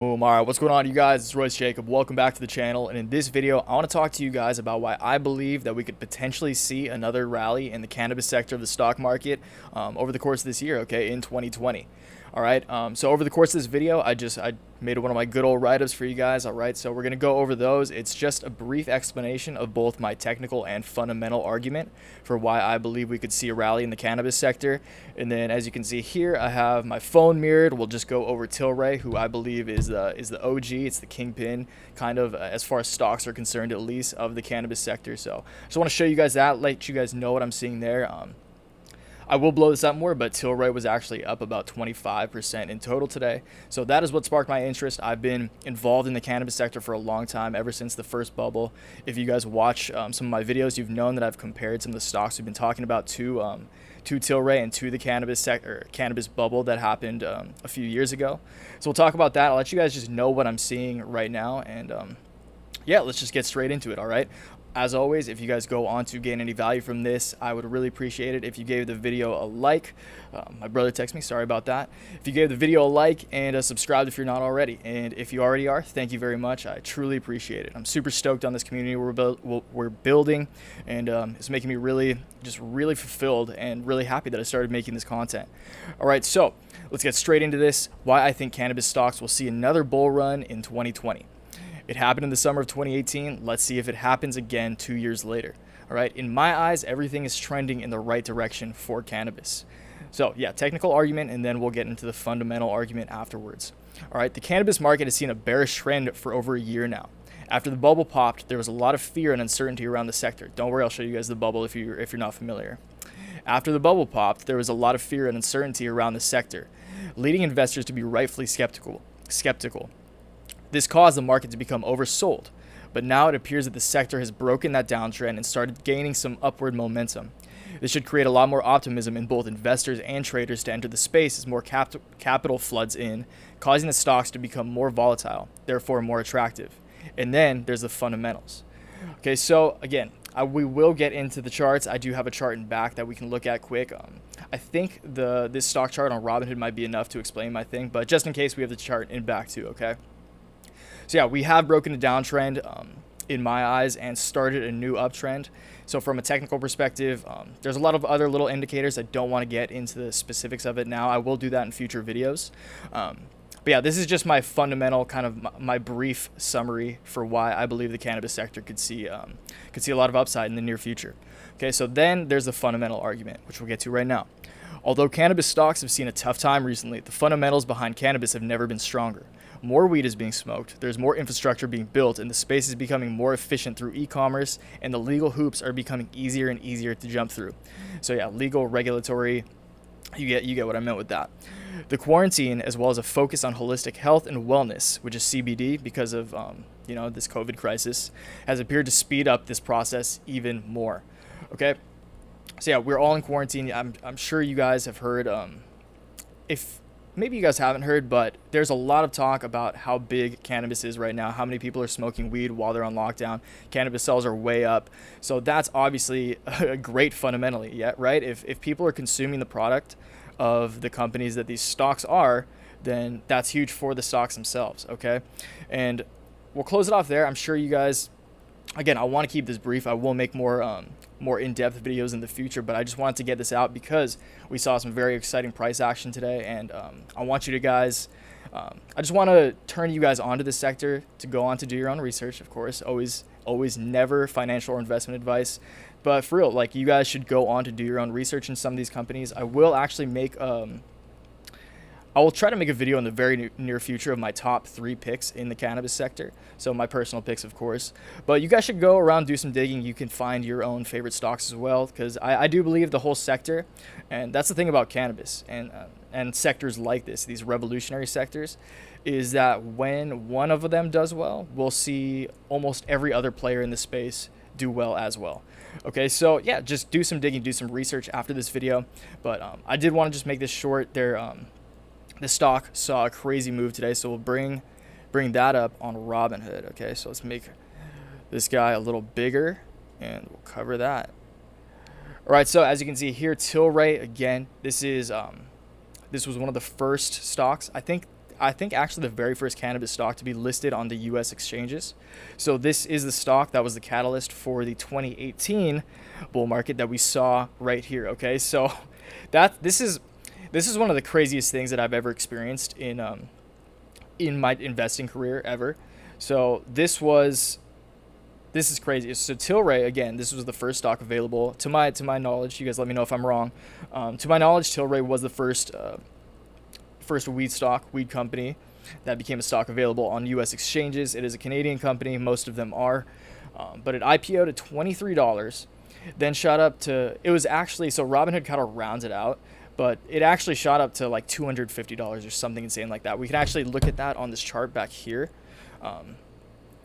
Boom. All right, what's going on, you guys? It's Royce Jacob. Welcome back to the channel. And in this video, I want to talk to you guys about why I believe that we could potentially see another rally in the cannabis sector of the stock market over the course of this year, okay, in 2020. All right, so over the course of this video, I made one of my good old write-ups for you guys. All right, so we're going to go over those. It's just a brief explanation of both my technical and fundamental argument for why I believe we could see a rally in the cannabis sector. And then, as you can see here, I have my phone mirrored. We'll just go over Tilray, who I believe is the OG. It's the kingpin, kind of, as far as stocks are concerned, at least, of the cannabis sector. So I just want to show you guys that, let you guys know what I'm seeing there. I will blow this up more, but Tilray was actually up about 25% in total today. So that is what sparked my interest. I've been involved in the cannabis sector for a long time, ever since the first bubble. If you guys watch some of my videos, you've known that I've compared some of the stocks we've been talking about to Tilray and to the cannabis bubble that happened a few years ago. So we'll talk about that. I'll let you guys just know what I'm seeing right now, and yeah, let's just get straight into it. All right. As always, if you guys go on to gain any value from this, I would really appreciate it if you gave the video a like. My brother texted me, sorry about that. If you gave the video a like and subscribed if you're not already. And if you already are, thank you very much. I truly appreciate it. I'm super stoked on this community we're building, and it's making me really fulfilled and really happy that I started making this content. All right, so let's get straight into this. Why I think cannabis stocks will see another bull run in 2020. It happened in the summer of 2018. Let's see if it happens again 2 years later. All right. In my eyes, everything is trending in the right direction for cannabis. So yeah, technical argument, and then we'll get into the fundamental argument afterwards. All right. The cannabis market has seen a bearish trend for over a year now. After the bubble popped, there was a lot of fear and uncertainty around the sector. Don't worry, I'll show you guys the bubble if you're not familiar. After the bubble popped, there was a lot of fear and uncertainty around the sector, leading investors to be rightfully skeptical. This caused the market to become oversold, but now it appears that the sector has broken that downtrend and started gaining some upward momentum. This should create a lot more optimism in both investors and traders to enter the space as more capital floods in, causing the stocks to become more volatile, therefore more attractive. And then there's the fundamentals. Okay, so again, we will get into the charts. I do have a chart in back that we can look at quick. I think this stock chart on Robinhood might be enough to explain my thing, but just in case, we have the chart in back too, okay? So yeah, we have broken a downtrend in my eyes and started a new uptrend. So from a technical perspective, there's a lot of other little indicators. I don't want to get into the specifics of it now. I will do that in future videos. But yeah, this is just my fundamental kind of my brief summary for why I believe the cannabis sector could see a lot of upside in the near future. Okay, so then there's the fundamental argument, which we'll get to right now. Although cannabis stocks have seen a tough time recently, the fundamentals behind cannabis have never been stronger. More weed is being smoked, there's more infrastructure being built, and the space is becoming more efficient through e-commerce, and the legal hoops are becoming easier and easier to jump through. So yeah, legal, regulatory, you get what I meant with that. The quarantine, as well as a focus on holistic health and wellness, which is CBD, because of this COVID crisis, has appeared to speed up this process even more. Okay. So yeah, we're all in quarantine. I'm sure you guys have heard, if maybe you guys haven't heard, but there's a lot of talk about how big cannabis is right now, how many people are smoking weed while they're on lockdown. Cannabis sales are way up. So that's obviously a great fundamentally, yeah, right? If people are consuming the product of the companies that these stocks are, then that's huge for the stocks themselves, okay? And we'll close it off there. I'm sure you guys, again, I want to keep this brief. I will make more in-depth videos in the future, but I just wanted to get this out because we saw some very exciting price action today, and I want you to guys, I just want to turn you guys onto this sector to go on to do your own research, of course. Always never financial or investment advice, but for real, like, you guys should go on to do your own research in some of these companies. I will actually I will try to make a video in the very near future of my top 3 picks in the cannabis sector. So my personal picks, of course. But you guys should go around, do some digging. You can find your own favorite stocks as well, because I do believe the whole sector, and that's the thing about cannabis and sectors like this, these revolutionary sectors, is that when one of them does well, we'll see almost every other player in the space do well as well. Okay, so yeah, just do some digging, do some research after this video. But I did want to just make this short. The stock saw a crazy move today, so we'll bring that up on Robinhood. Okay, so let's make this guy a little bigger, and we'll cover that. All right, so as you can see here, Tilray, again, this was one of the first stocks. I think I think actually the very first cannabis stock to be listed on the US exchanges. So this is the stock that was the catalyst for the 2018 bull market that we saw right here. Okay, so this is one of the craziest things that I've ever experienced in my investing career ever. So this is crazy. So Tilray, again, this was the first stock available to my knowledge. You guys let me know if I'm wrong. To my knowledge, Tilray was the first weed company that became a stock available on U.S. exchanges. It is a Canadian company. Most of them are. But it IPO'd at $23, then shot up to, it was actually, so Robinhood kind of rounds it out, but it actually shot up to like $250 or something insane like that. We can actually look at that on this chart back here.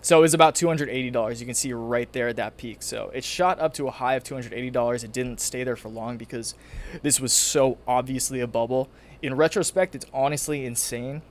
So it was about $280. You can see right there at that peak. So it shot up to a high of $280. It didn't stay there for long because this was so obviously a bubble. In retrospect, it's honestly insane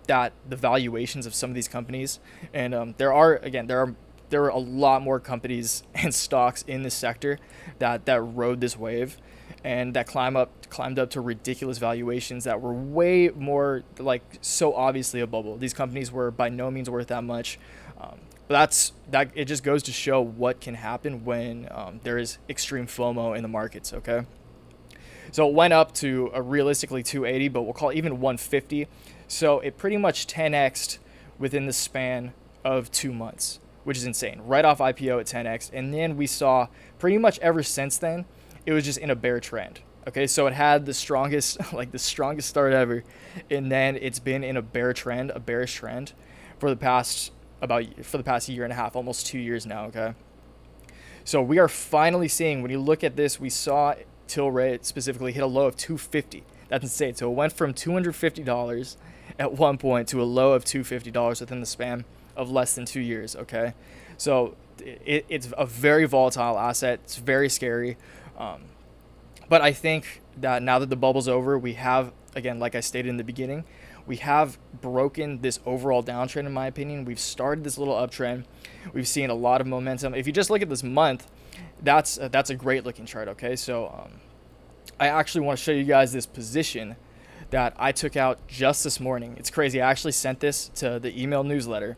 that the valuations of some of these companies, and there are a lot more companies and stocks in this sector that rode this wave and that climbed up to ridiculous valuations that were way more like so obviously a bubble. These companies were by no means worth that much. But it just goes to show what can happen when there is extreme FOMO in the markets. Okay, so it went up to a realistically 280, but we'll call it even 150. So it pretty much 10x'd within the span of 2 months, which is insane. Right off IPO at 10x, and then we saw pretty much ever since then, it was just in a bear trend. Okay, so it had the strongest start ever, and then it's been in a bearish trend for the past year and a half, almost 2 years now. Okay, so we are finally seeing, when you look at this, we saw Tilray specifically hit a low of 250. That's insane. So it went from $250 at one point to a low of $250 within the span of less than 2 years. Okay, so it's a very volatile asset. It's very scary. But I think that now that the bubble's over, we have, again, like I stated in the beginning, we have broken this overall downtrend, in my opinion. We've started this little uptrend. We've seen a lot of momentum. If you just look at this month, that's a great looking chart. Okay, so I actually want to show you guys this position that I took out just this morning. It's crazy. I actually sent this to the email newsletter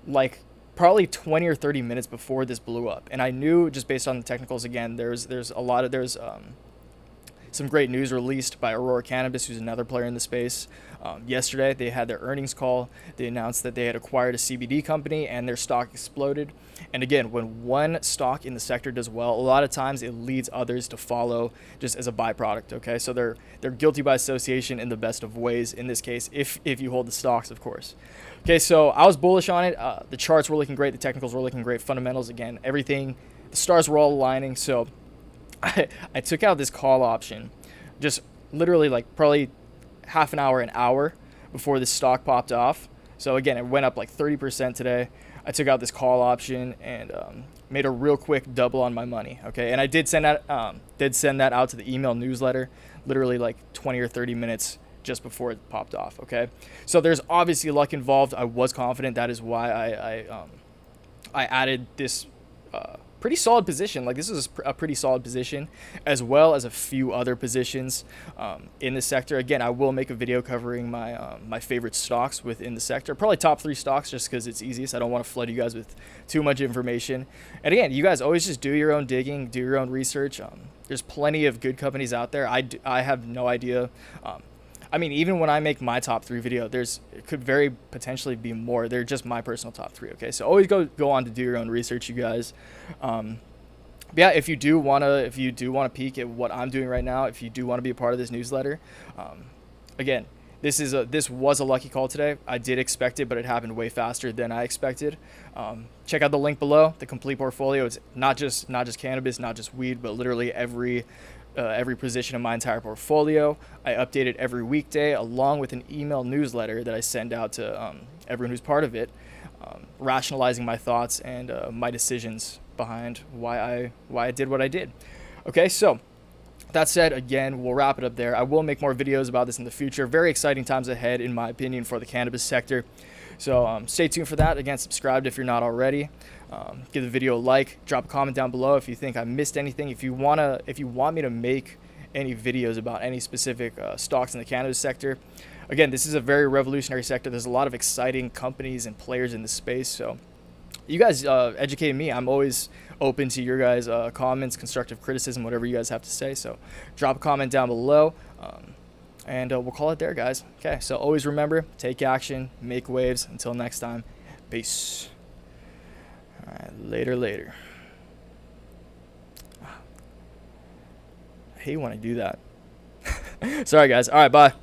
like probably 20 or 30 minutes before this blew up, and I knew, just based on the technicals, again, there's some great news released by Aurora Cannabis, who's another player in the space. Yesterday, they had their earnings call. They announced that they had acquired a CBD company, and their stock exploded. And again, when one stock in the sector does well, a lot of times it leads others to follow just as a byproduct. Okay, so they're guilty by association in the best of ways in this case, if you hold the stocks, of course. Okay, so I was bullish on it. The charts were looking great. The technicals were looking great. Fundamentals, again, everything. The stars were all aligning. So I took out this call option just literally like probably half an hour before this stock popped off. So again, it went up like 30% today. I took out this call option and made a real quick double on my money. Okay, and I did send that out to the email newsletter literally like 20 or 30 minutes just before it popped off. Okay, so there's obviously luck involved. I was confident. That is why I added this pretty solid position. Like, this is a pretty solid position, as well as a few other positions in the sector. Again, I will make a video covering my favorite stocks within the sector, probably top 3 stocks, just because it's easiest. I don't want to flood you guys with too much information. And again, you guys always just do your own digging, do your own research. There's plenty of good companies out there. I have no idea. I mean, even when I make my top 3 video, it could very potentially be more. They're just my personal top 3. Okay, so always go on to do your own research, you guys. But yeah, if you do wanna peek at what I'm doing right now, if you do want to be a part of this newsletter, again, this was a lucky call today. I did expect it, but it happened way faster than I expected. Check out the link below, the complete portfolio. It's not just cannabis, not just weed, but literally every position in my entire portfolio. I update it every weekday, along with an email newsletter that I send out to everyone who's part of it, rationalizing my thoughts and my decisions behind why I did what I did. Okay, so that said, again, we'll wrap it up there. I will make more videos about this in the future. Very exciting times ahead, in my opinion, for the cannabis sector. So stay tuned for that. Again, subscribe if you're not already. Give the video a like. Drop a comment down below if you think I missed anything. If you want me to make any videos about any specific stocks in the cannabis sector. Again, this is a very revolutionary sector. There's a lot of exciting companies and players in the space. So you guys educated me. I'm always open to your guys' comments, constructive criticism, whatever you guys have to say. So drop a comment down below, and we'll call it there, guys. Okay, so always remember, take action, make waves. Until next time, peace. All right, later. I hate when I do that. Sorry, guys. All right, bye.